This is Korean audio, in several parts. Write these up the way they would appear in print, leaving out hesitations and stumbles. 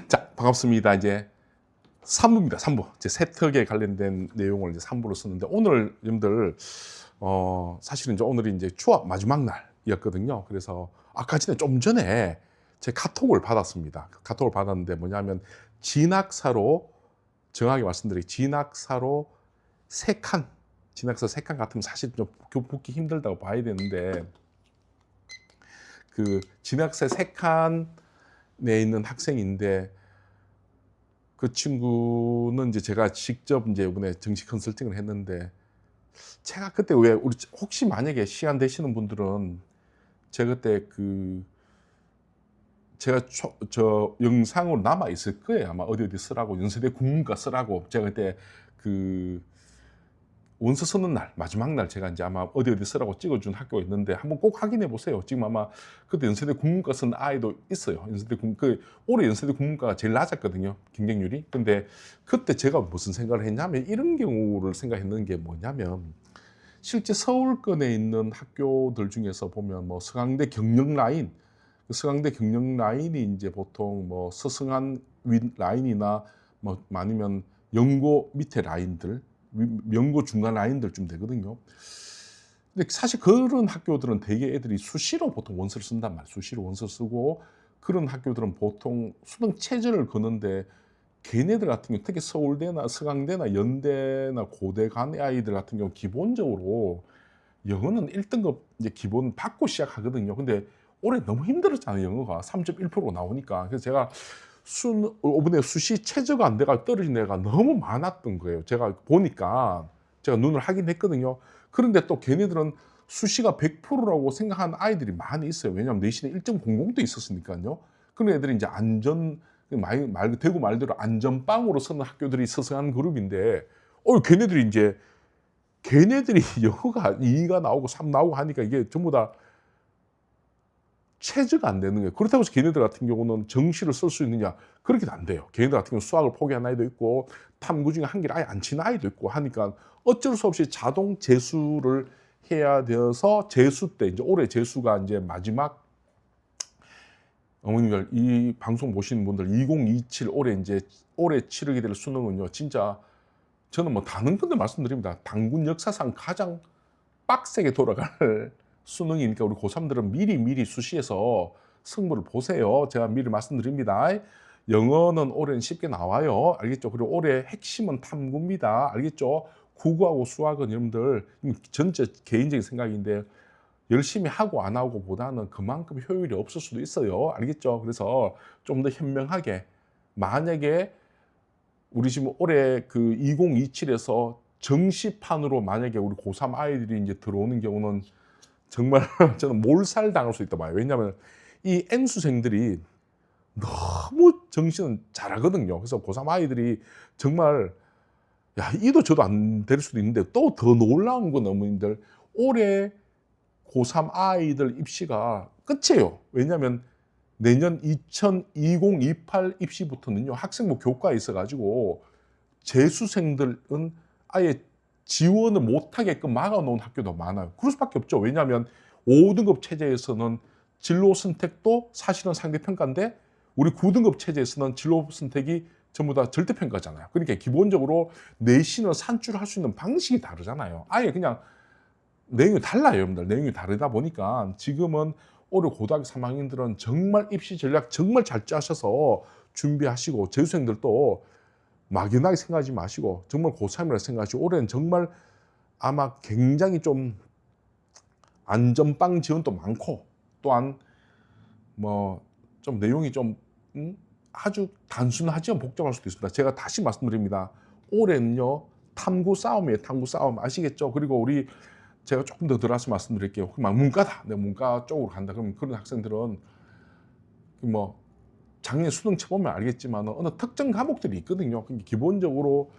자, 반갑습니다. 이제 3부입니다. 3부. 이제 세특에 관련된 내용을 이제 3부로 쓰는데 오늘 여러분들 사실은 이제 오늘이 이제 추억 마지막 날이었거든요. 그래서 아까 좀 전에 제 카톡을 받았습니다. 카톡을 받았는데 뭐냐면 진학사로 정확하게 말씀드리기 진학사로 3칸 진학사 3칸 같으면 사실 좀 붙기 힘들다고 봐야 되는데 그 진학사 3칸에 있는 학생인데 그 친구는 이제 제가 직접 이제 이번에 정식 컨설팅을 했는데 제가 그때 왜 우리 혹시 만약에 시간 되시는 분들은 제가 그때 제가 저 영상으로 남아 있을 거예요. 아마 어디 쓰라고 연세대 국문과 쓰라고 제가 그때 그 원서 쓰는 날 마지막 날 제가 이제 아마 어디 쓰라고 찍어준 학교가 있는데 한번 꼭 확인해 보세요. 지금 아마 그때 연세대 국문과 쓴 아이도 있어요. 올해 연세대 국문과가 제일 낮았거든요, 경쟁률이. 근데 그때 제가 무슨 생각을 했냐면 이런 경우를 생각했는 게 뭐냐면 실제 서울권에 있는 학교들 중에서 보면 뭐 서강대 경영 라인, 서강대 경영 라인이 이제 보통 뭐 서승한 윗 라인이나 뭐 아니면 연고 밑에 라인들, 연고 중간 라인들쯤 되거든요. 근데 사실 그런 학교들은 대개 애들이 수시로 보통 원서를 쓴단 말이에요. 수시로 원서 쓰고 그런 학교들은 보통 수능 최저를 거는데 걔네들 같은 경우 특히 서울대나 서강대나 연대나 고대 간 아이들 같은 경우 기본적으로 영어는 1등급 이제 기본 받고 시작하거든요. 근데 올해 너무 힘들었잖아요. 영어가 3.1% 나오니까. 그래서 제가 이번에 수시 최저가 안 돼가 떨어진 애가 너무 많았던 거예요. 제가 보니까 제가 눈을 하긴 했거든요. 그런데 또 걔네들은 수시가 100%라고 생각하는 아이들이 많이 있어요. 왜냐하면 내신에 1.00도 있었으니까요. 그런 애들이 이제 대구 말대로 안전빵으로 서는 학교들이 서성한 그룹인데, 걔네들이 영어가 2가 나오고 3 나오고 하니까 이게 전부 다 체제가 안 되는 거예요. 그렇다고 해서 걔네들 같은 경우는 정시를 쓸 수 있느냐? 그렇게도 안 돼요. 걔네들 같은 경우는 수학을 포기한 아이도 있고 탐구 중에 한 개를 아예 안 치는 아이도 있고 하니까 어쩔 수 없이 자동 재수를 해야 되어서 재수 때 이제 올해 재수가 이제 마지막 어머님들 이 방송 보시는 분들 2027 올해 치르게 될 수능은요. 진짜 저는 뭐 다른 건데 말씀드립니다. 당군 역사상 가장 빡세게 돌아갈 수능이니까 우리 고3들은 미리 수시해서 승부를 보세요. 제가 미리 말씀드립니다. 영어는 올해는 쉽게 나와요. 알겠죠? 그리고 올해 핵심은 탐구입니다. 알겠죠? 국어하고 수학은 여러분들 전체 개인적인 생각인데 열심히 하고 안 하고 보다는 그만큼 효율이 없을 수도 있어요. 알겠죠? 그래서 좀 더 현명하게 만약에 우리 지금 올해 2027에서 정시판으로 만약에 우리 고3 아이들이 이제 들어오는 경우는 정말 저는 몰살 당할 수 있다 봐요. 왜냐하면 이 N수생들이 너무 정시는 잘하거든요. 그래서 고3 아이들이 정말 이도 저도 안 될 수도 있는데 또 더 놀라운 건 어머님들 올해 고3 아이들 입시가 끝이에요. 왜냐하면 내년 2028 입시부터는요 학생부 교과에 있어가지고 재수생들은 아예 지원을 못하게끔 막아놓은 학교도 많아요. 그럴 수밖에 없죠. 왜냐하면 5등급 체제에서는 진로 선택도 사실은 상대평가인데 우리 9등급 체제에서는 진로 선택이 전부 다 절대평가잖아요. 그러니까 기본적으로 내신을 산출할 수 있는 방식이 다르잖아요. 아예 그냥 내용이 달라요, 여러분들. 내용이 다르다 보니까 지금은 올해 고등학교 3학년들은 정말 입시 전략 정말 잘 짜셔서 준비하시고 재수생들도 막연하게 생각하지 마시고 정말 고3이라 생각하시고 올해는 정말 아마 굉장히 좀 안전빵 지원도 많고 또한 뭐 좀 내용이 좀 아주 단순하지만 복잡할 수도 있습니다. 제가 다시 말씀드립니다. 올해는요 탐구 싸움이에요. 탐구 싸움 아시겠죠? 그리고 제가 조금 더 들어서 말씀드릴게요. 문과다. 내가 문과 쪽으로 간다. 그러면 그런 학생들은 뭐 작년 수능 쳐보면 알겠지만 어느 특정 과목들이 있거든요. 기본적으로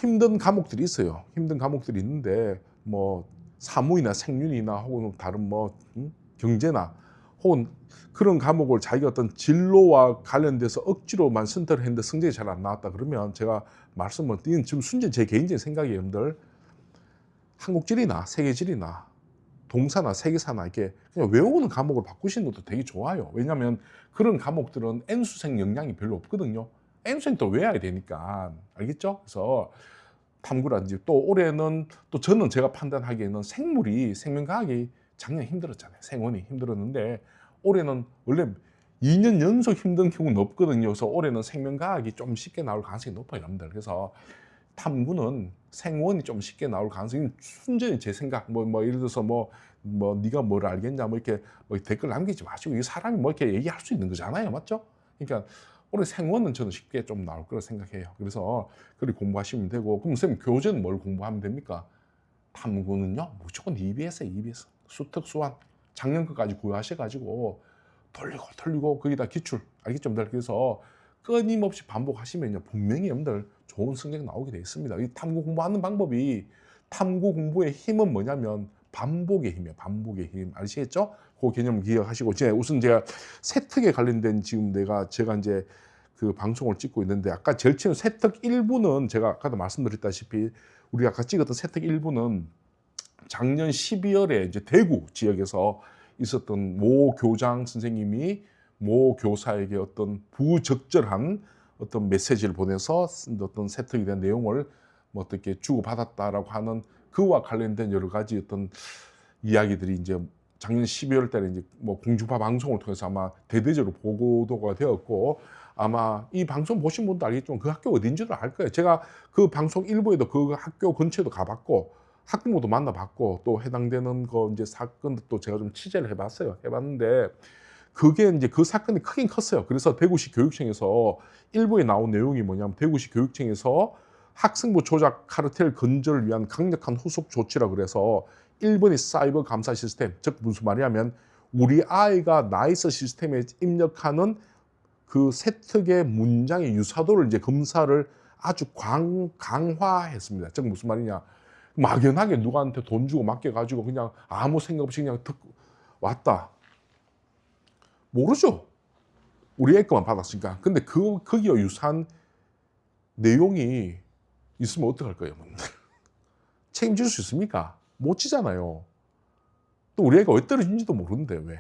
힘든 과목들이 있어요. 힘든 과목들이 있는데 뭐 사무이나 생윤이나 혹은 다른 경제나 혹은 그런 과목을 자기가 어떤 진로와 관련돼서 억지로만 선택을 했는데 성적이 잘 안 나왔다 그러면 제가 말씀을 드린 지금 순전 제 개인적인 생각이에요. 여러분들 한국지리나 세계지리나 동사나 세계사나 이렇게 그냥 외우는 과목을 바꾸시는 것도 되게 좋아요. 왜냐하면 그런 과목들은 N수생 영향이 별로 없거든요. N수생 또 외워야 되니까. 알겠죠? 그래서 탐구라든지 또 올해는 또 저는 제가 판단하기에는 생명과학이 작년 힘들었잖아요. 생원이 힘들었는데 올해는 원래 2년 연속 힘든 경우는 없거든요. 그래서 올해는 생명과학이 좀 쉽게 나올 가능성이 높아요, 여러분들. 그래서 탐구는 생원이 좀 쉽게 나올 가능성이 순전히 제 생각, 예를 들어서 네가 뭘 알겠냐, 이렇게 댓글 남기지 마시고, 이 사람이 이렇게 얘기할 수 있는 거잖아요. 맞죠? 그러니까 올해 생원은 저는 쉽게 좀 나올 거라 생각해요. 그래서 그렇게 공부하시면 되고, 그럼 선생님 교재는 뭘 공부하면 됩니까? 탐구는요, 무조건 EBS에 EBS. 수특, 수완. 작년 것까지 구하셔가지고, 돌리고, 거기다 기출. 알겠죠? 그래서 끊임없이 반복하시면요, 분명히 여러분들 좋은 성적 나오게 되어 있습니다. 이 탐구 공부하는 방법이, 탐구 공부의 힘은 뭐냐면, 반복의 힘이에요. 반복의 힘. 아시겠죠? 그 개념 기억하시고, 우선 제가 세특에 관련된 지금 제가 이제 그 방송을 찍고 있는데, 아까 제일 처음 세특 1부는 제가 아까도 말씀드렸다시피, 우리 아까 찍었던 세특 1부는 작년 12월에 이제 대구 지역에서 있었던 모 교장 선생님이 모 교사에게 어떤 부적절한 어떤 메시지를 보내서 어떤 세특에 대한 내용을 어떻게 주고받았다라고 하는 그와 관련된 여러 가지 어떤 이야기들이 이제 작년 12월 달에 이제 공중파 방송을 통해서 아마 대대적으로 보도가 되었고, 아마 이 방송 보신 분도 알겠지만 그 학교 어딘지도 알 거예요. 제가 그 방송 일부에도 그 학교 근처에도 가봤고, 학부모도 만나봤고, 또 해당되는 거 이제 사건도 또 제가 좀 취재를 해봤는데, 그게 이제 그 사건이 크긴 컸어요. 그래서 대구시 교육청에서 일부에 나온 내용이 뭐냐면, 대구시 교육청에서 학생부 조작 카르텔 근절을 위한 강력한 후속 조치라 그래서 1번이 사이버 감사 시스템, 즉 무슨 말이냐면 우리 아이가 나이스 시스템에 입력하는 그 세특의 문장의 유사도를 이제 검사를 아주 강화했습니다. 즉 무슨 말이냐, 막연하게 누구한테 돈 주고 맡겨가지고 그냥 아무 생각 없이 그냥 듣고 왔다. 모르죠. 우리 애 거만 받았으니까. 근데 거기에 유사한 내용이 있으면 어떡할 거예요? 책임질 수 있습니까? 못 지잖아요. 또 우리 애가 왜 떨어진지도 모르는데 왜?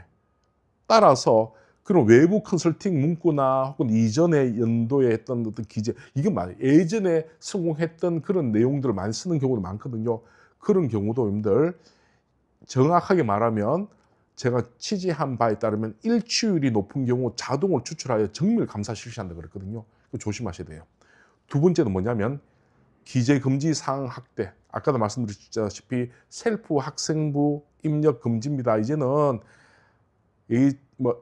따라서 그런 외부 컨설팅 문구나 혹은 이전에 연도에 했던 어떤 기재, 이건 말이에요. 예전에 성공했던 그런 내용들을 많이 쓰는 경우도 많거든요. 그런 경우도 여러분들 정확하게 말하면 제가 취재한 바에 따르면 일치율이 높은 경우 자동으로 추출하여 정밀 감사 실시한다 그랬거든요. 조심하셔야 돼요. 두 번째는 뭐냐면 기재 금지 사항 확대. 아까도 말씀드렸다시피 셀프 학생부 입력 금지입니다. 이제는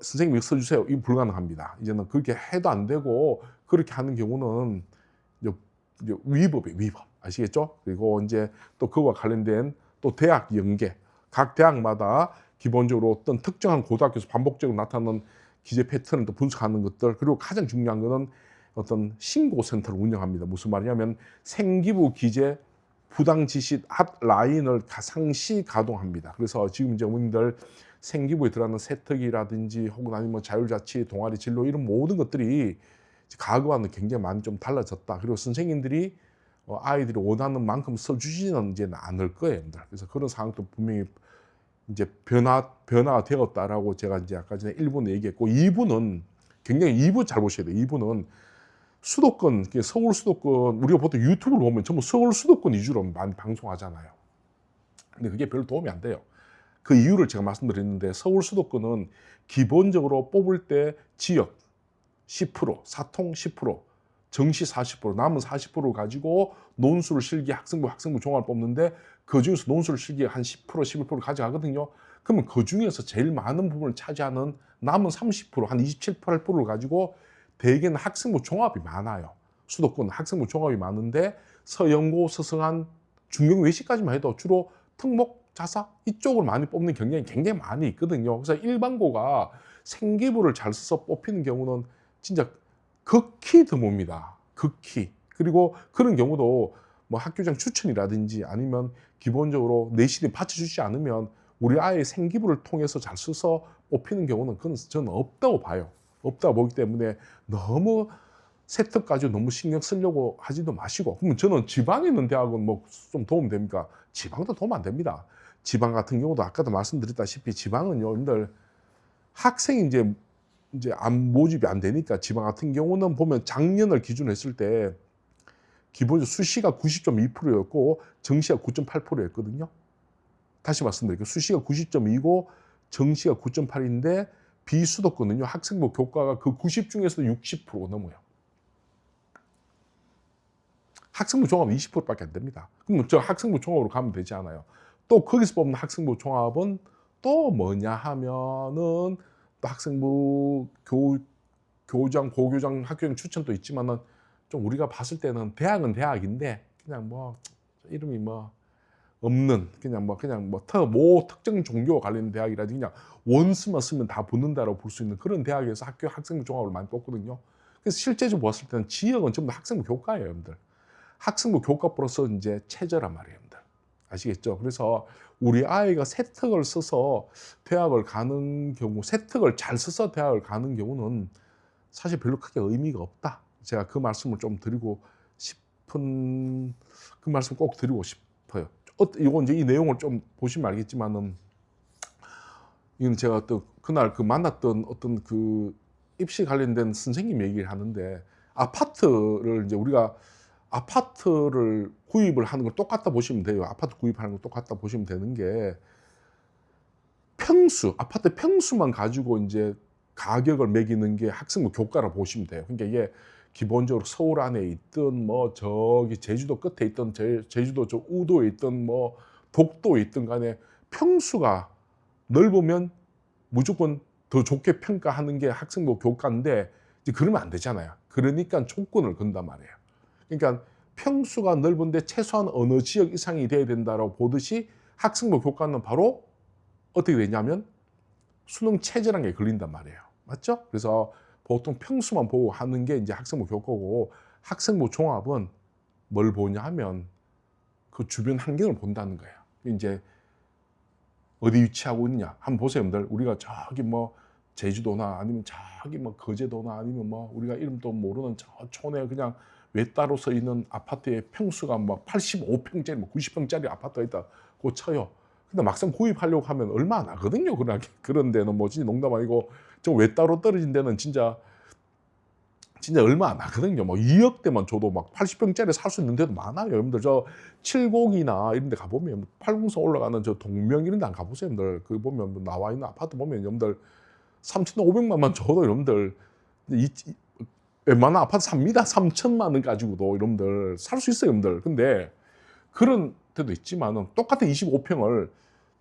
선생님이 써주세요. 이거 불가능합니다. 이제는 그렇게 해도 안 되고, 그렇게 하는 경우는 위법이에요. 위법. 아시겠죠? 그리고 이제 또 그와 관련된 또 대학 연계. 각 대학마다 기본적으로 어떤 특정한 고등학교에서 반복적으로 나타나는 기재 패턴을 또 분석하는 것들. 그리고 가장 중요한 거는 어떤 신고센터를 운영합니다. 무슨 말이냐면 생기부 기재 부당 지시 핫라인을 상시 가동합니다. 그래서 지금 이제 어머님들 생기부에 들어가는 세특이라든지 혹은 아니면 자율자치, 동아리 진로 이런 모든 것들이 과거와는 굉장히 많이 좀 달라졌다. 그리고 선생님들이 아이들이 원하는 만큼 써주지는 이제는 않을 거예요. 그래서 그런 상황도 분명히 이제 변화가 되었다라고 제가 이제 아까 전에 1부는 얘기했고, 2부는 굉장히 2부 잘 보셔야 돼요. 2부는 수도권, 서울 수도권, 우리가 보통 유튜브를 보면 전부 서울 수도권 위주로 많이 방송하잖아요. 근데 그게 별로 도움이 안 돼요. 그 이유를 제가 말씀드렸는데, 서울 수도권은 기본적으로 뽑을 때 지역 10%, 사통 10%, 정시 40%, 남은 40%를 가지고 논술을 실기 학생부 종합을 뽑는데, 그 중에서 논술을 실기 한 10%, 11%를 가져가거든요. 그러면 그 중에서 제일 많은 부분을 차지하는 남은 30%, 한 27, 8%를 가지고 대개는 학생부 종합이 많아요. 수도권 학생부 종합이 많은데, 서영고, 서성한, 중경 외시까지만 해도 주로 특목, 자사 이쪽을 많이 뽑는 경향이 굉장히 많이 있거든요. 그래서 일반고가 생기부를 잘 써서 뽑히는 경우는 진짜 극히 드뭅니다. 극히. 그리고 그런 경우도 학교장 추천이라든지 아니면 기본적으로 내신이 받쳐주지 않으면 우리 아이의 생기부를 통해서 잘 써서 뽑히는 경우는 그건 저는 없다고 봐요. 없다고 보기 때문에 너무 세특까지 너무 신경 쓰려고 하지도 마시고, 그러면 저는 지방에 있는 대학은 좀 도움 됩니까? 지방도 도움 안 됩니다. 지방 같은 경우도 아까도 말씀드렸다시피 지방은요, 여러분들 학생이 이제 모집이 안 되니까 지방 같은 경우는 보면 작년을 기준으로 했을 때 기본적으로 수시가 90.2%였고 정시가 9.8%였거든요. 다시 말씀드릴게요. 수시가 90.2고 정시가 9.8인데 비수도권은요, 학생부 교과가 그 90 중에서도 60% 넘어요. 학생부 종합은 20%밖에 안 됩니다. 그럼 저 학생부 종합으로 가면 되지 않아요. 또 거기서 뽑는 학생부 종합은 또 뭐냐 하면은 또 학생부 교장, 고교장, 학교장 추천도 있지만은 좀 우리가 봤을 때는 대학은 대학인데 그냥 뭐 이름이 뭐 없는 그냥 뭐 특정 종교와 관련된 대학이라든지 그냥 원수만 쓰면 다 붙는다라고 볼 수 있는 그런 대학에서 학생부 종합을 많이 뽑거든요. 그래서 실제적으로 봤을 때는 지역은 전부 다 학생부 교과예요, 여러분들. 학생부 교과 플러스 이제 체제란 말이에요, 여러분들. 아시겠죠? 그래서 우리 아이가 세특을 써서 대학을 가는 경우, 세특을 잘 써서 대학을 가는 경우는 사실 별로 크게 의미가 없다. 제가 그 말씀을 좀 드리고 싶은, 그 말씀 꼭 드리고 싶어요. 이거 이제 이 내용을 좀 보시면 알겠지만은, 이건 제가 또 그날 그 만났던 어떤 그 입시 관련된 선생님 얘기를 하는데, 아파트를 이제 우리가 아파트를 구입을 하는 걸 똑같다 보시면 돼요. 아파트 구입하는 거 똑같다 보시면 되는 게 아파트 평수만 가지고 이제 가격을 매기는 게 학생부 교과라 보시면 돼요. 그러니까 이게 기본적으로 서울 안에 있든 뭐 저기 제주도 끝에 있든 제주도 저 우도에 있든 뭐 독도에 있든 간에 평수가 넓으면 무조건 더 좋게 평가하는 게 학생부 교과인데 이제 그러면 안 되잖아요. 그러니까 조건을 건단 말이에요. 그러니까 평수가 넓은데 최소한 어느 지역 이상이 돼야 된다라고 보듯이 학생부 교과는 바로 어떻게 되냐면 수능 체제라는 게 걸린단 말이에요. 맞죠? 그래서 보통 평수만 보고 하는 게 이제 학생부 교과고, 학생부 종합은 뭘 보냐 하면 그 주변 환경을 본다는 거예요. 이제 어디 위치하고 있냐 한번 보세요, 여러분들. 우리가 저기 뭐 제주도나 아니면 저기 뭐 거제도나 아니면 뭐 우리가 이름도 모르는 저 촌에 그냥 외따로 서 있는 아파트의 평수가 막 85평짜리, 뭐 90평짜리 아파트가 있다고 쳐요. 근데 막상 구입하려고 하면 얼마 안 하거든요. 그런 데는 뭐 진짜 농담 아니고 저 외따로 떨어진 데는 진짜 얼마 안 하거든요. 뭐 2억대만 줘도 막 80평짜리 살 수 있는 데도 많아요. 여러분들 저 칠곡이나 이런 데 가보면 팔궁성 올라가는 저 동명 이런 데 안 가보세요. 여러분들 그 보면 뭐 나와 있는 아파트 보면 여러분들 3,500만만 줘도 여러분들 웬만한 아파트 삽니다. 3천만 원 가지고도 여러분들 살 수 있어요, 여러분들. 근데 그런 데도 있지만은 똑같은 25평을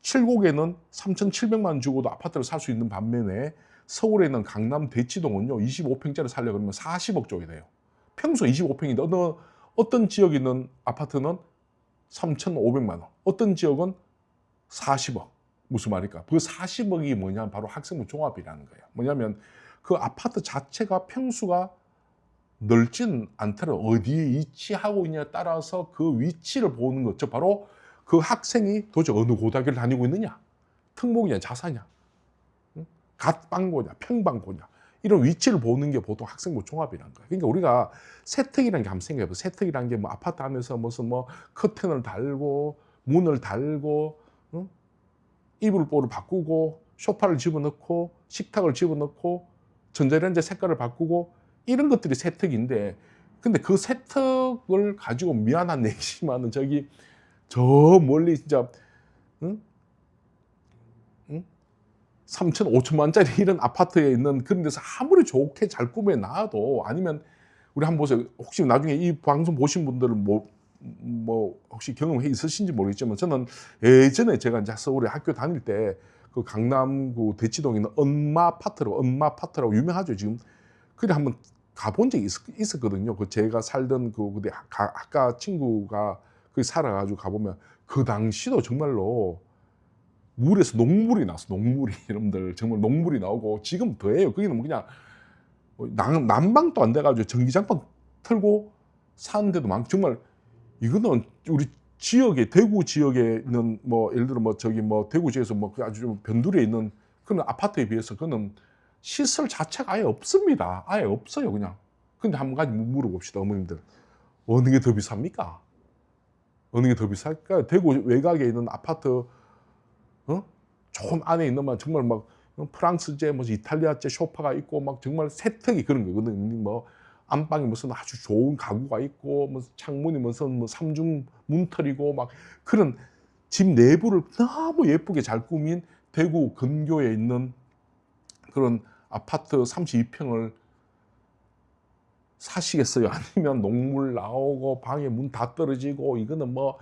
칠곡에는 3,700만 원 주고도 아파트를 살 수 있는 반면에 서울에 있는 강남 대치동은요, 25평짜리 살려고 그러면 40억 줘야 돼요. 평소 25평인데 어떤 지역에 있는 아파트는 3,500만 원, 어떤 지역은 40억. 무슨 말일까? 그 40억이 뭐냐면 바로 학생부 종합이라는 거예요. 뭐냐면 그 아파트 자체가 평수가 넓지는 않더라도 어디에 위치하고 있냐에 따라서 그 위치를 보는 거죠. 바로 그 학생이 도대체 어느 고등학교를 다니고 있느냐, 특목이냐, 자사냐, 갓방고냐, 평방고냐, 이런 위치를 보는 게 보통 학생부 종합이라는 거예요. 그러니까 우리가 세특이라는 게 한번 생각해봐요. 세특이라는 게 뭐 아파트 안에서 무슨 뭐 커튼을 달고 문을 달고 이불보를 바꾸고 소파를 집어넣고 식탁을 집어넣고 전자레인지 색깔을 바꾸고 이런 것들이 세특인데, 근데 그 세특을 가지고 미안한 얘기지만은 저기 저 멀리 진짜 3천, 5천만 원짜리 이런 아파트에 있는 그런 데서 아무리 좋게 잘 꾸며 놔도, 아니면 우리 한번 보세요. 혹시 나중에 이 방송 보신 분들은 뭐 혹시 경험이 있으신지 모르겠지만 저는 예전에 제가 이제 서울에 학교 다닐 때 그 강남 그 대치동에 있는 엄마 아파트라고 유명하죠 지금. 그래 한번 가본 적이 있었거든요. 그 제가 살던 그때 아까 친구가 거기 살아가지고 가보면 그 당시도 정말로 물에서 녹물이 나왔어. 녹물이 여러분들 정말 녹물이 나오고, 지금 더해요. 거기는 뭐 그냥 난방도 안 돼가지고 전기장판 틀고 사는데도 많고, 정말 이거는 우리 지역에, 대구 지역에 있는 뭐 예를 들어 뭐 저기 뭐 대구 지역에서 뭐 아주 좀 변두리에 있는 그런 아파트에 비해서 그는 시설 자체가 아예 없습니다. 아예 없어요, 그냥. 근데 한 가지 물어봅시다, 어머님들. 어느 게 더 비쌉니까? 어느 게 더 비쌀까? 대구 외곽에 있는 아파트 좋은 안에 있는 막 정말 막 프랑스제, 뭐 이탈리아제 소파가 있고 막 정말 세탁이 그런 거거든요. 뭐 안방에 무슨 아주 좋은 가구가 있고 뭐 창문이 무슨 뭐 삼중 문틀이고 막 그런 집 내부를 너무 예쁘게 잘 꾸민 대구 근교에 있는 그런 아파트 32평을 사시겠어요? 아니면 녹물 나오고 방에 문 다 떨어지고 이거는 뭐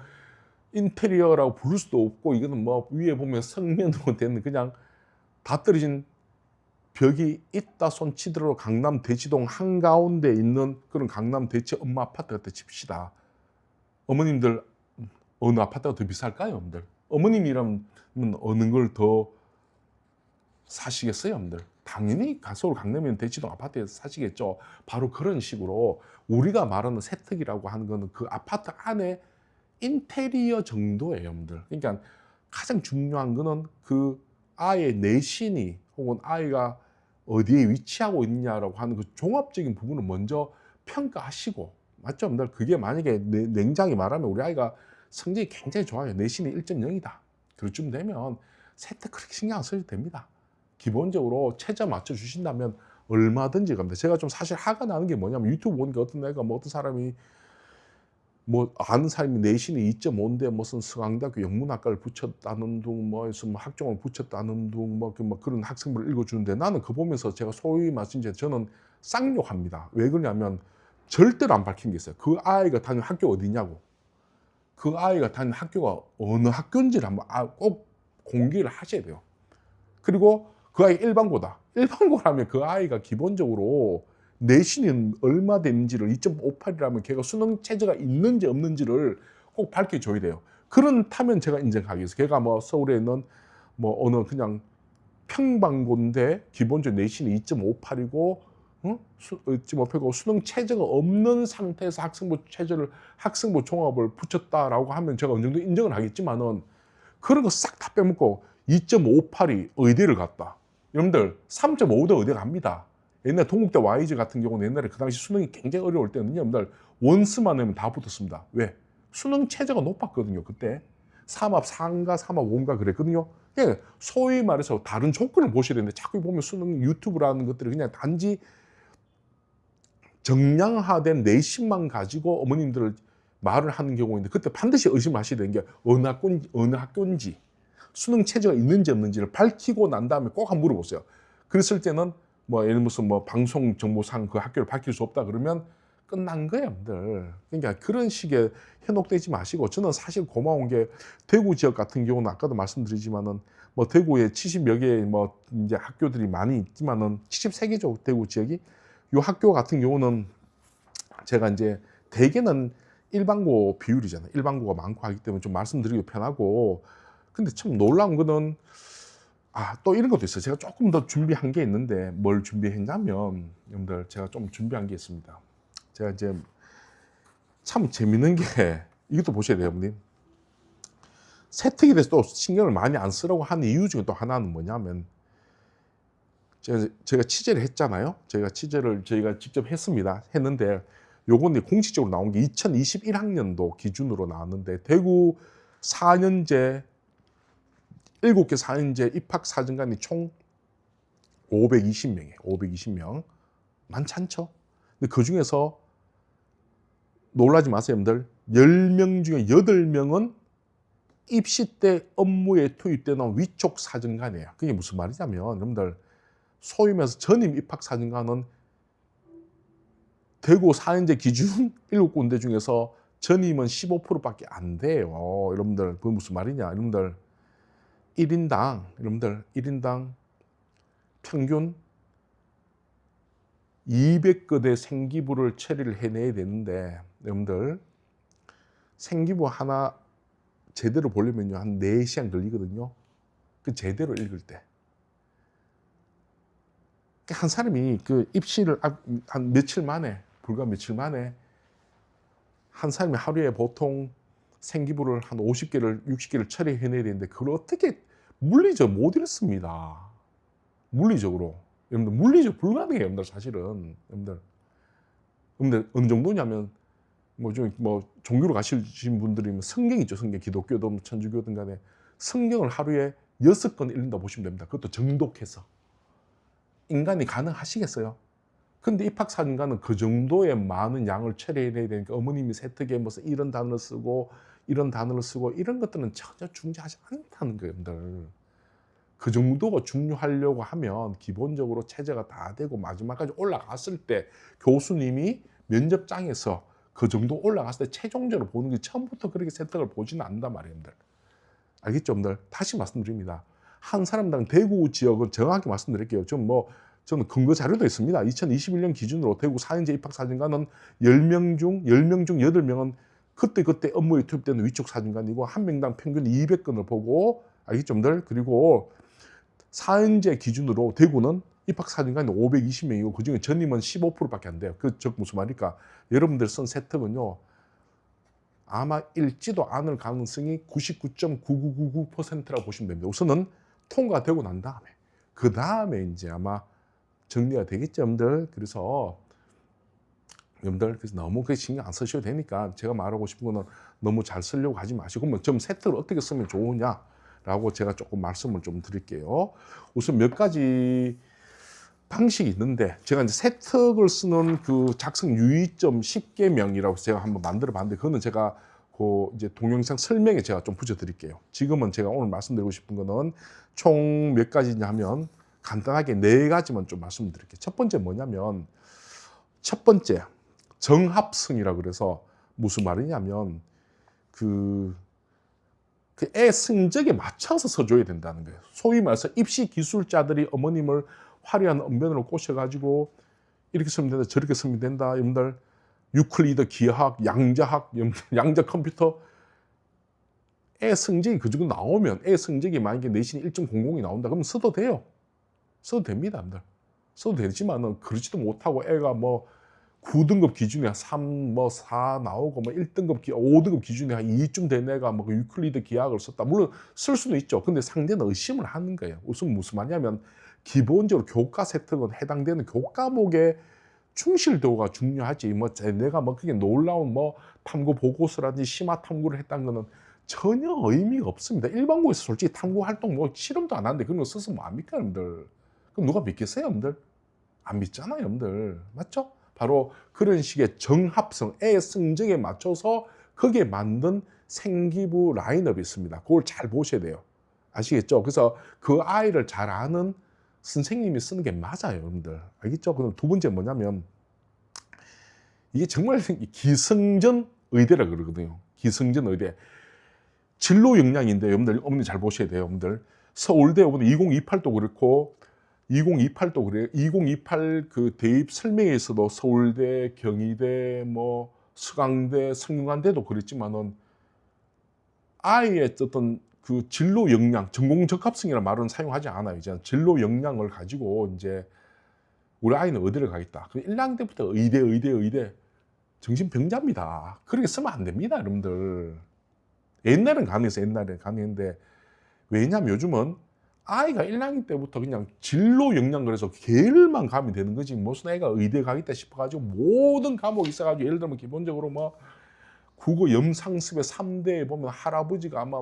인테리어라고 부를 수도 없고 이거는 뭐 위에 보면 성면으로 된 그냥 다 떨어진 벽이 있다 손 치더라도 강남 대치동 한가운데 있는 그런 강남 대치 엄마 아파트 같아 칩시다. 어머님들 어느 아파트가 더 비쌀까요, 여러분들? 어머님이라면 어느 걸 더 사시겠어요, 여러분들? 당연히 서울 강남이면 대치동 아파트에서 사시겠죠. 바로 그런 식으로 우리가 말하는 세특이라고 하는 거는 그 아파트 안에 인테리어 정도예요, 여러분들. 그러니까 가장 중요한 거는 그 아이의 내신이 혹은 아이가 어디에 위치하고 있냐라고 하는 그 종합적인 부분을 먼저 평가하시고, 맞죠, 여러분들? 그게 만약에 냉정히 말하면 우리 아이가 성적이 굉장히 좋아요. 내신이 1.0이다. 그럴쯤 되면 세특 그렇게 신경 안 써도 됩니다. 기본적으로 최저 맞춰 주신다면 얼마든지 갑니다. 제가 좀 사실 화가 나는 게 뭐냐면 유튜브 보니까 어떤 애가 뭐 어떤 사람이 뭐 아는 사람이 내신이 2.5인데 무슨 서강대학교 영문학과를 붙였다는 둥 뭐 학종을 붙였다는 둥 뭐 그런 학생들을 읽어주는데 나는 그거 보면서 제가 소위 말씀드린 저는 쌍욕합니다. 왜 그러냐면 절대로 안 밝힌 게 있어요. 그 아이가 다니는 학교 어디냐고, 그 아이가 다니는 학교가 어느 학교인지를 한번 꼭 공개를 하셔야 돼요. 그리고 그 아이 일반고다. 일반고라면 그 아이가 기본적으로 내신이 얼마 되는지를 2.58이라면 걔가 수능 체제가 있는지 없는지를 꼭 밝혀줘야 돼요. 그렇다면 제가 인정하겠어요. 걔가 뭐 서울에 있는 뭐 어느 그냥 평방고인데 기본적으로 내신이 2.58이고 2.58이고 수능 체제가 없는 상태에서 학생부 종합을 붙였다라고 하면 제가 어느 정도 인정을 하겠지만은 그런 거 싹 다 빼먹고 2.58이 의대를 갔다. 여러분들 3.5도 의대 갑니다. 옛날 동국대 YG 같은 경우는 옛날에 그 당시 수능이 굉장히 어려울 때는요, 여러분들 원스만 내면 다 붙었습니다. 왜? 수능 체제가 높았거든요. 그때 삼합 4인가 삼합 5인가 그랬거든요. 예, 소위 말해서 다른 조건을 보셔야 되는데 자꾸 보면 수능 유튜브라는 것들이 그냥 단지 정량화된 내신만 가지고 어머님들을 말을 하는 경우인데 그때 반드시 의심하셔야 되는 게 어느 학교인지 수능 체제가 있는지 없는지를 밝히고 난 다음에 꼭 한번 물어보세요. 그랬을 때는 뭐 예를 들어서 뭐 방송 정보상 그 학교를 밝힐 수 없다 그러면 끝난 거예요, 여러분들. 그러니까 그런 식의 현혹되지 마시고 저는 사실 고마운 게 대구 지역 같은 경우는 아까도 말씀드리지만은 뭐 대구에 70여 개의 뭐 이제 학교들이 많이 있지만은 73개죠, 대구 지역이. 요 학교 같은 경우는 제가 이제 대개는 일반고 비율이잖아요. 일반고가 많고 하기 때문에 좀 말씀드리기 편하고. 근데 참 놀라운 거는 또 이런 것도 있어요. 제가 조금 더 준비한 게 있는데 뭘 준비했냐면 여러분들 제가 좀 준비한 게 있습니다. 제가 이제 참 재밌는 게 이것도 보셔야 돼요, 여러분님. 세특에 대해서 또 신경을 많이 안 쓰라고 하는 이유 중에 또 하나는 뭐냐면 제가 취재를 했잖아요. 저희가 직접 했는데 요건 공식적으로 나온 게 2021학년도 기준으로 나왔는데 대구 4년제 7개 4년제 입학 사정관이 총 520명이에요. 520명. 많지 않죠? 근데 그 중에서 놀라지 마세요, 여러분들. 10명 중에 8명은 입시 때 업무에 투입되는 위촉 사정관이에요. 그게 무슨 말이냐면 여러분들 소위 말해서 전임 입학 사정관은 대구 4년제 기준 7군데 중에서 전임은 15%밖에 안 돼요. 여러분들 그게 무슨 말이냐? 여러분들 1인당 평균 200건의 생기부를 처리를 해내야 되는데 여러분들 생기부 하나 제대로 보려면요 한 4시간 걸리거든요. 그 제대로 읽을 때. 한 사람이 그 입시를 한 며칠 만에 불과 며칠 만에 한 사람이 하루에 보통 생기부를 한 50개를 60개를 처리해내야 되는데 그걸 어떻게 물리적으로 못 읽습니다. 물리적으로. 여러분들 물리적 불가능해요. 여러분들 사실은. 여러분들 어느 정도냐면 뭐 종교로 가시는 분들이면 성경 있죠. 성경 기독교든 천주교든 간에 성경을 하루에 6건 읽는다 보시면 됩니다. 그것도 정독해서. 인간이 가능하시겠어요? 근데 입학사진관은 그 정도의 많은 양을 처리해야 되니까 어머님이 세특에 무슨 이런 단어를 쓰고 이런 단어를 쓰고 이런 것들은 전혀 중요하지 않다는 거예요, 여러분들. 그 정도가 중요하려고 하면 기본적으로 체제가 다 되고 마지막까지 올라갔을 때 교수님이 면접장에서 그 정도 올라갔을 때 최종적으로 보는 게 처음부터 그렇게 세특을 보지는 않는단 말이에요, 여러분들. 알겠죠, 여러분들? 다시 말씀드립니다. 한 사람당 대구 지역은 정확하게 말씀드릴게요. 저는 근거 자료도 있습니다. 2021년 기준으로 대구 4년제 입학사진관은 10명 중 8명은 그때 업무에 투입되는 위촉 사진관이고 한 명당 평균 200건을 보고, 알겠죠, 여러분들? 그리고 4년제 기준으로 대구는 입학사진관이 520명이고 그중에 전임은 15%밖에 안 돼요. 그 즉 무슨 말일까? 여러분들 쓴 세특은요, 아마 읽지도 않을 가능성이 99.9999%라고 보시면 됩니다. 우선은 통과되고 난 다음에 그 다음에 이제 아마 정리가 되겠죠, 여러분들. 그래서 여러분들 너무 그게 신경 안 쓰셔도 되니까 제가 말하고 싶은 거는 너무 잘 쓰려고 하지 마시고, 그러면 좀 세특을 어떻게 쓰면 좋으냐라고 제가 조금 말씀을 좀 드릴게요. 우선 몇 가지 방식이 있는데, 제가 이제 세특을 쓰는 그 작성 유의점 10개명이라고 제가 한번 만들어 봤는데, 그거는 제가 그 이제 동영상 설명에 제가 좀 붙여 드릴게요. 지금은 제가 오늘 말씀드리고 싶은 거는 총 몇 가지냐 하면 간단하게 4가지만 좀 말씀드릴게요. 첫 번째 뭐냐면, 첫 번째 정합성이라고 그래서 무슨 말이냐면 애 성적에 맞춰서 써줘야 된다는 거예요. 소위 말해서 입시 기술자들이 어머님을 화려한 언변으로 꼬셔가지고 이렇게 쓰면 된다, 저렇게 쓰면 된다, 여러분들 유클리드 기하학, 양자학, 양자 컴퓨터, 애 성적이 그 정도 나오면, 애 성적이 만약에 내신이 1.00이 나온다 그러면 써도 돼요. 써도 됩니다, 여러분들. 써도 되지만은 그렇지도 못하고 애가 뭐 9등급 기준에 3, 4 나오고 1등급, 5등급 기준에 한 2쯤 된 애가 뭐 유클리드 기하학을 썼다. 물론 쓸 수는 있죠. 근데 상대는 의심을 하는 거예요. 우선 무슨 말이냐면, 기본적으로 교과 세특은 해당되는 교과목의 충실도가 중요하지, 내가 그게 놀라운 탐구 보고서라든지 심화 탐구를 했다는 거는 전혀 의미가 없습니다. 일반고에서 솔직히 탐구 활동 실험도 안 하는데 그런 거 써서 뭐합니까, 여러분들? 그럼 누가 믿겠어요, 여러분들? 안 믿잖아요, 여러분들. 맞죠? 바로 그런 식의 정합성, 애 성적에 맞춰서 거기에 만든 생기부 라인업이 있습니다. 그걸 잘 보셔야 돼요. 아시겠죠? 그래서 그 아이를 잘 아는 선생님이 쓰는 게 맞아요, 여러분들. 알겠죠? 그럼 두 번째 뭐냐면, 이게 정말 기승전 의대라 그러거든요. 기승전 의대. 진로 역량인데 여러분들, 어머니 잘 보셔야 돼요, 여러분들. 서울대 2028도 그렇고 2028도 그래요. 2028 그 대입 설명에서도 서울대, 경희대, 서강대, 성균관대도 그랬지만은 아이의 어떤 그 진로 역량, 전공 적합성이라는 말은 사용하지 않아요. 이제 진로 역량을 가지고 이제 우리 아이는 어디를 가겠다. 그 1학년 때부터 의대. 정신병자입니다. 그렇게 쓰면 안 됩니다, 여러분들. 옛날엔 가능했는데, 왜냐면 요즘은 아이가 1학년 때부터 그냥 진로 역량 그래서 계열만 가면 되는 거지, 무슨 애가 의대 가겠다 싶어가지고 모든 과목이 있어가지고, 예를 들면 기본적으로 국어 염상습의 3대에 보면 할아버지가 아마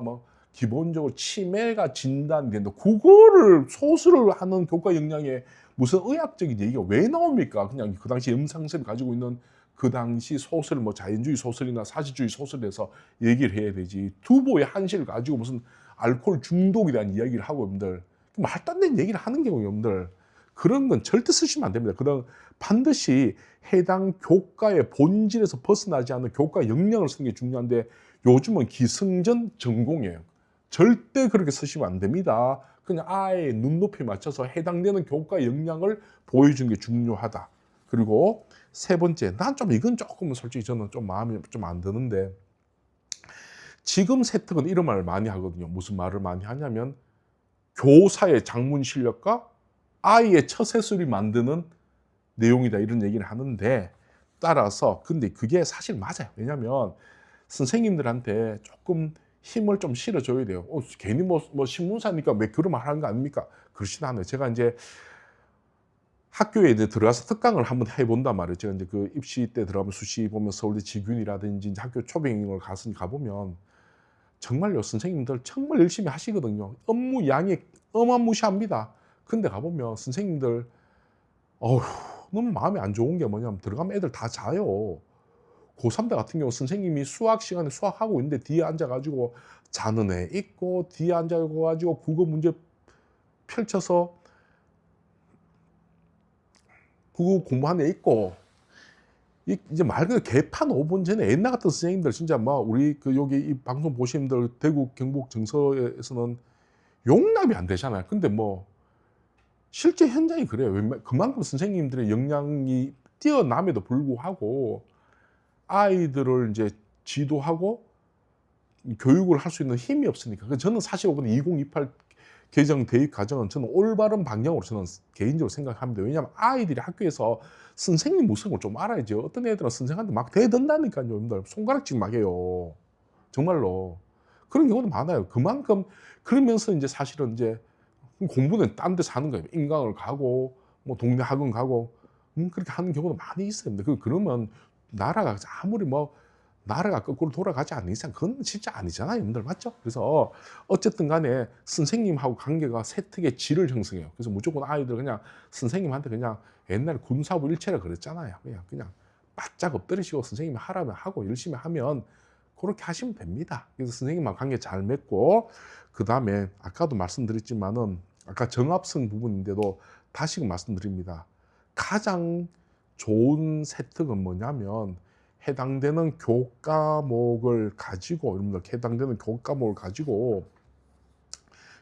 기본적으로 치매가 진단이 된다. 국어를 소설을 하는 교과 역량에 무슨 의학적인 얘기가 왜 나옵니까? 그냥 그 당시 염상습이 가지고 있는 그 당시 소설, 자연주의 소설이나 사실주의 소설에서 얘기를 해야 되지. 두보의 한시를 가지고 무슨 알코올 중독에 대한 이야기를 하고, 여러분들 말도 안 되는 얘기를 하는 경우, 여러분들 그런 건 절대 쓰시면 안 됩니다. 그다음 반드시 해당 교과의 본질에서 벗어나지 않는 교과 역량을 쓰는 게 중요한데, 요즘은 기승전 전공이에요. 절대 그렇게 쓰시면 안 됩니다. 그냥 아이의 눈높이에 맞춰서 해당되는 교과 역량을 보여주는 게 중요하다. 그리고 세 번째, 이건 조금 솔직히 저는 좀 마음이 좀 안 드는데, 지금 세특은 이런 말을 많이 하거든요. 무슨 말을 많이 하냐면, 교사의 작문 실력과 아이의 처세술이 만드는 내용이다, 이런 얘기를 하는데, 따라서 근데 그게 사실 맞아요. 왜냐하면 선생님들한테 조금 힘을 좀 실어줘야 돼요. 괜히 신문사니까 왜 그런 말 하는 거 아닙니까? 그렇진 않아요. 제가 이제 학교에 이제 들어가서 특강을 한번 해본단 말이에요. 제가 이제 그 입시 때 들어가면 수시 보면 서울대 지균이라든지 이제 학교 초빙을 가보면 정말요, 선생님들 정말 열심히 하시거든요. 업무 양이 어마무시합니다. 근데 가보면 선생님들, 어휴, 너무 마음이 안 좋은 게 뭐냐면 들어가면 애들 다 자요. 고3 때 같은 경우 선생님이 수학 시간에 수학하고 있는데 뒤에 앉아가지고 자는 애 있고, 뒤에 앉아가지고 국어 문제 펼쳐서 국어 공부하는 애 있고, 이제 말 그대로 개판 5분 전에 옛날 같은 선생님들 진짜 뭐 우리 그 여기 이 방송 보시는 분들 대구 경북 정서에서는 용납이 안 되잖아요. 근데 뭐 실제 현장이 그래요. 그만큼 선생님들의 역량이 뛰어남에도 불구하고 아이들을 이제 지도하고 교육을 할 수 있는 힘이 없으니까. 그래서 저는 사실 2028 개정 대입 과정은 저는 올바른 방향으로 저는 개인적으로 생각합니다. 왜냐하면 아이들이 학교에서 선생님 무서운 걸 좀 알아야죠. 어떤 애들은 선생한테 막 대든다니까요. 여러분들 손가락질 막 해요. 정말로. 그런 경우도 많아요. 그만큼 그러면서 이제 사실은 이제 공부는 딴 데 사는 거예요. 인강을 가고 뭐 동네 학원 가고 그렇게 하는 경우도 많이 있어요. 근데 그러면 나라가 아무리 뭐 나라가 거꾸로 돌아가지 않는 이상 그건 진짜 아니잖아요, 여러분들. 맞죠? 그래서 어쨌든 간에 선생님하고 관계가 세특의 질을 형성해요. 그래서 무조건 아이들 그냥 선생님한테 그냥 옛날에 군사부 일체라 그랬잖아요. 그냥 바짝 엎드리시고 선생님이 하라면 하고 열심히 하면 그렇게 하시면 됩니다. 그래서 선생님하고 관계 잘 맺고, 그 다음에 아까도 말씀드렸지만은 아까 정합성 부분인데도 다시 말씀드립니다. 가장 좋은 세특은 뭐냐면 해당되는 교과목을 가지고, 여러분들 해당되는 교과목을 가지고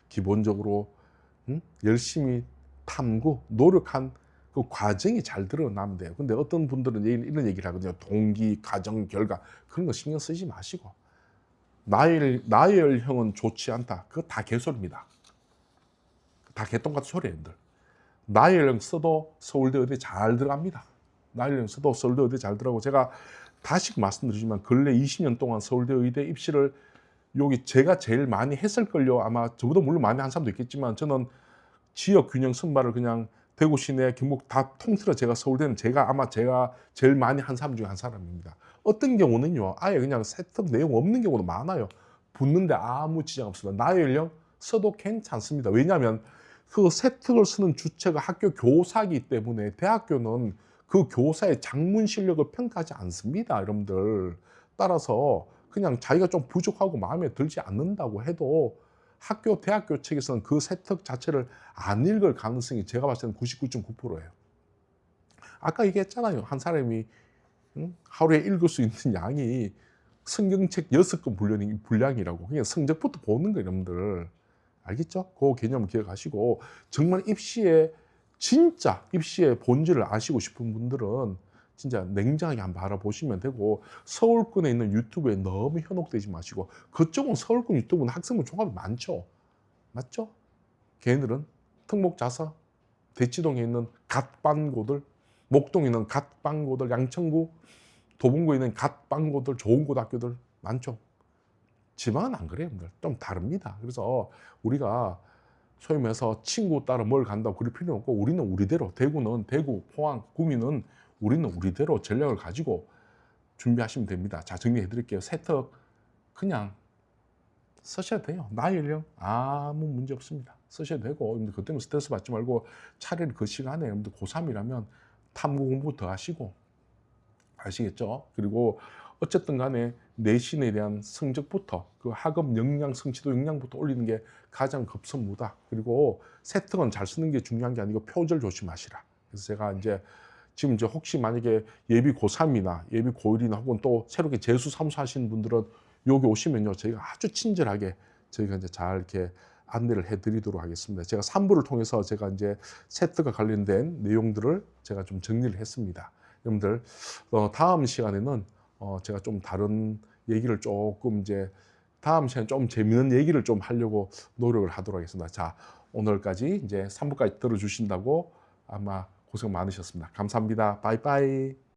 기본적으로 열심히 탐구, 노력한 그 과정이 잘 드러나면 돼요. 근데 어떤 분들은 이런 얘기를 하거든요. 동기, 과정, 결과 그런 거 신경 쓰지 마시고 나열형은 좋지 않다. 그거 다 개소리입니다. 다 개똥같은 소리예요. 나열형 써도 서울대 의대 잘 들어갑니다. 나열형 써도 서울대 의대 잘 들어가고, 제가 다시 말씀드리지만 근래 20년 동안 서울대 의대 입시를 여기 제가 제일 많이 했을걸요. 아마 저보다 물론 많이 한 사람도 있겠지만 저는 지역 균형 선발을 그냥 대구 시내 경북 다 통틀어 제가 서울대는 제가 제일 많이 한 사람 중에 한 사람입니다. 어떤 경우는요, 아예 그냥 세특 내용 없는 경우도 많아요. 붙는데 아무 지장 없습니다. 나열형 써도 괜찮습니다. 왜냐하면 그 세특을 쓰는 주체가 학교 교사이기 때문에 대학교는 그 교사의 작문 실력을 평가하지 않습니다, 여러분들. 따라서 그냥 자기가 좀 부족하고 마음에 들지 않는다고 해도 학교, 대학교 측에서는 그 세특 자체를 안 읽을 가능성이 제가 봤을 때는 99.9%예요. 아까 얘기했잖아요. 한 사람이 하루에 읽을 수 있는 양이 성경책 6권 분량이라고. 그냥 성적부터 보는 거예요, 여러분들. 알겠죠? 그 개념을 기억하시고, 정말 진짜 입시의 본질을 아시고 싶은 분들은 진짜 냉정하게 한번 바라보시면 되고, 서울권에 있는 유튜브에 너무 현혹되지 마시고, 그쪽은 서울권 유튜브는 학생부 종합이 많죠. 맞죠? 걔네들은 특목자사, 대치동에 있는 갓반고들, 목동에 있는 갓반고들, 양천구, 도봉구에 있는 갓반고들, 좋은 고등학교들 많죠. 지방은 안 그래요, 여러분들. 좀 다릅니다. 그래서 우리가 소위 말해서 친구 따라 뭘 간다고 그럴 필요는 없고, 우리는 우리대로, 대구, 포항, 구미는 우리는 우리대로 전략을 가지고 준비하시면 됩니다. 자, 정리해 드릴게요. 세특 그냥 쓰셔도 돼요. 나열형 아무 문제 없습니다. 쓰셔도 되고, 여러분들 그것 때문에 스트레스 받지 말고 차라리 그 시간에 여러분들 고3이라면 탐구 공부 더 하시고, 아시겠죠? 그리고 어쨌든 간에 내신에 대한 성적부터, 그 학업 역량, 성취도 역량부터 올리는 게 가장 급선무다. 그리고 세특은 잘 쓰는 게 중요한 게 아니고 표절 조심하시라. 그래서 제가 지금 혹시 만약에 예비 고3이나 예비 고1이나 혹은 또 새롭게 재수 사무소 하시는 분들은 여기 오시면요, 저희가 아주 친절하게 저희가 이제 잘 이렇게 안내를 해드리도록 하겠습니다. 제가 3부를 통해서 제가 이제 세특과 관련된 내용들을 제가 좀 정리를 했습니다. 여러분들, 다음 시간에는 제가 좀 다른 얘기를 조금 이제 다음 시간에 좀 재미있는 얘기를 좀 하려고 노력을 하도록 하겠습니다. 자, 오늘까지 이제 3부까지 들어주신다고 아마 고생 많으셨습니다. 감사합니다. 바이바이.